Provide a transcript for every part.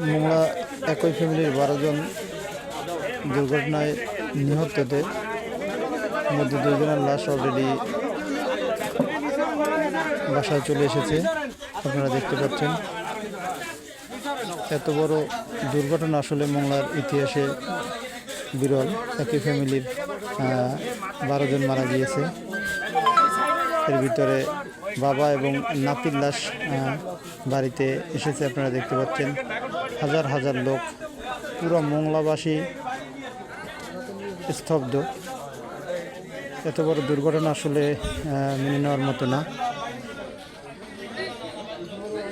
মোংলা একই ফ্যামিলির 12 জন দুর্ঘটনায় নিহতদের মধ্যে 2 জনের লাশ অলরেডি বাসায় চলে এসেছে। আপনারা দেখতে পাচ্ছেন এত বড় দুর্ঘটনা আসলে মোংলার ইতিহাসে বিরল। একই ফ্যামিলির 12 জন মারা গিয়েছে। এর ভিতরে বাবা এবং নাতির লাশ বাড়িতে এসেছে। আপনারা দেখতে পাচ্ছেন হাজার হাজার লোক, পুরো মোংলাবাসী স্তব্ধ। এত বড় দুর্ঘটনা আসলে মেনে নেওয়ার মতো না।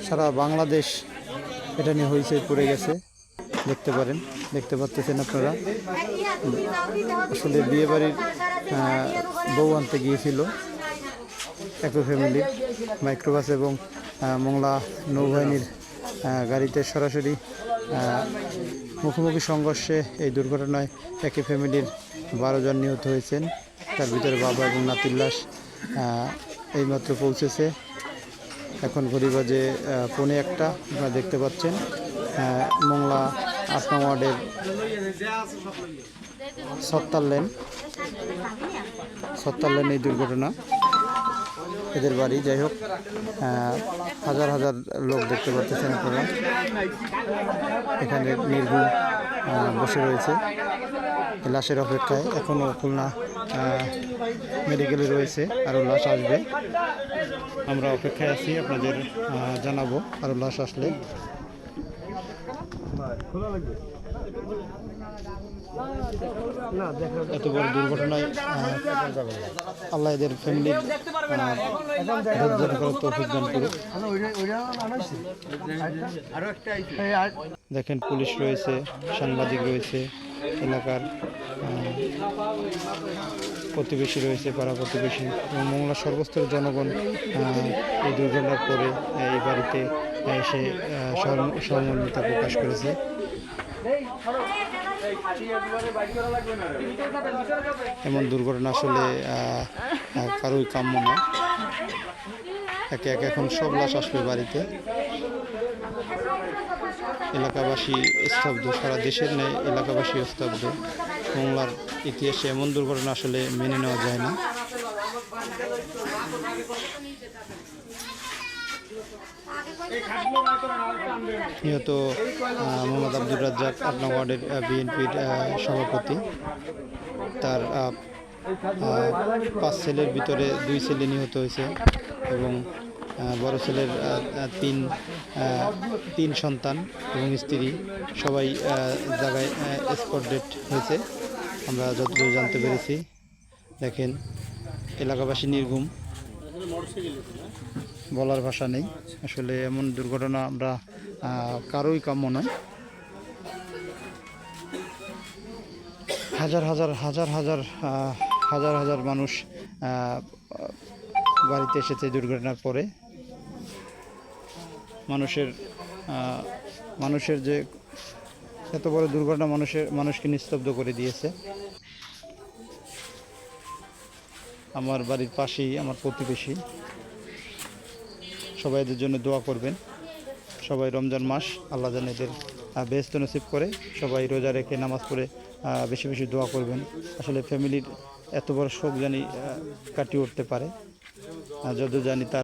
সারা বাংলাদেশ এটা নিয়ে হইচই পড়ে গেছে। দেখতে পাচ্ছেন আপনারা। আসলে বিয়ে বাড়ির বউ আনতে গিয়েছিল একই ফ্যামিলির মাইক্রোবাস এবং মোংলা নৌবাহিনীর গাড়িতে সরাসরি মুখোমুখি সংঘর্ষে এই দুর্ঘটনায় একই ফ্যামিলির 12 জন নিহত হয়েছেন। তার ভিতরে বাবা এবং নাতির লাশ এইমাত্র পৌঁছেছে। এখন ঘড়ি বাজে 1:45। আপনারা দেখতে পাচ্ছেন মোংলা 8 নং ওয়ার্ডের 70 লেন এই দুর্ঘটনা, এদের বাড়ি। যাই হোক, হাজার হাজার লোক দেখতে পাচ্ছেন আপনারা। এখানে নির্ভুল বসে রয়েছে লাশের অপেক্ষায়। এখনও খুলনা মেডিকেলে রয়েছে, আরও লাশ আসবে। আমরা অপেক্ষায় আছি, আপনাদের জানাবো আরও লাশ আসলে। এত বড় দুর্ঘটনায় আল্লাহ এদের ফ্যামিলির তৌফিক দান করুক। দেখেন পুলিশ রয়েছে, সাংবাদিক রয়েছে, এলাকার প্রতিবেশী রয়েছে, পাড়া প্রতিবেশী এবং মোংলা সর্বস্তরের জনগণ এই দুর্ঘটনার পরে এই বাড়িতে এসে সহমর্মিতা প্রকাশ করেছে। এমন দুর্ঘটনা আসলে কারোই কাম্য না। একে একে এখন সব লাশ আসবে বাড়িতে। এলাকাবাসী স্তব্ধ, সারা দেশের নেই এলাকাবাসী স্তব্ধ। মোংলার ইতিহাসে এমন দুর্ঘটনা আসলে মেনে নেওয়া যায় না। নিহত মোহাম্মদ আব্দুর রাজ্জাক 8 নং ওয়ার্ডের বিএনপির সভাপতি। তার 5 ছেলের ভিতরে 2 ছেলে নিহত হয়েছে এবং বড় ছেলের 3 সন্তান এবং স্ত্রী সবাই জায়গায় স্পট ডেট হয়েছে, আমরা যতদূর জানতে পেরেছি। দেখেন এলাকাবাসী নির্ঘুম, বলার ভাষা নেই। আসলে এমন দুর্ঘটনা আমরা কারোই কাম্য নয়। হাজার হাজার হাজার হাজার হাজার হাজার মানুষ বাড়িতে এসেছে দুর্ঘটনার পরে। মানুষের যে এত বড় দুর্ঘটনা মানুষকে নিস্তব্ধ করে দিয়েছে। আমার বাড়ির পাশেই আমার প্রতিবেশী, সবাই এদের জন্য দোয়া করবেন। সবাই রমজান মাস, আল্লাহ যেন এদের বেহেশত নসিব করে। সবাই রোজা রেখে নামাজ পড়ে বেশি বেশি দোয়া করবেন। আসলে ফ্যামিলির এত বড় শোক জানি কাটিয়ে উঠতে পারে, যত জানি তার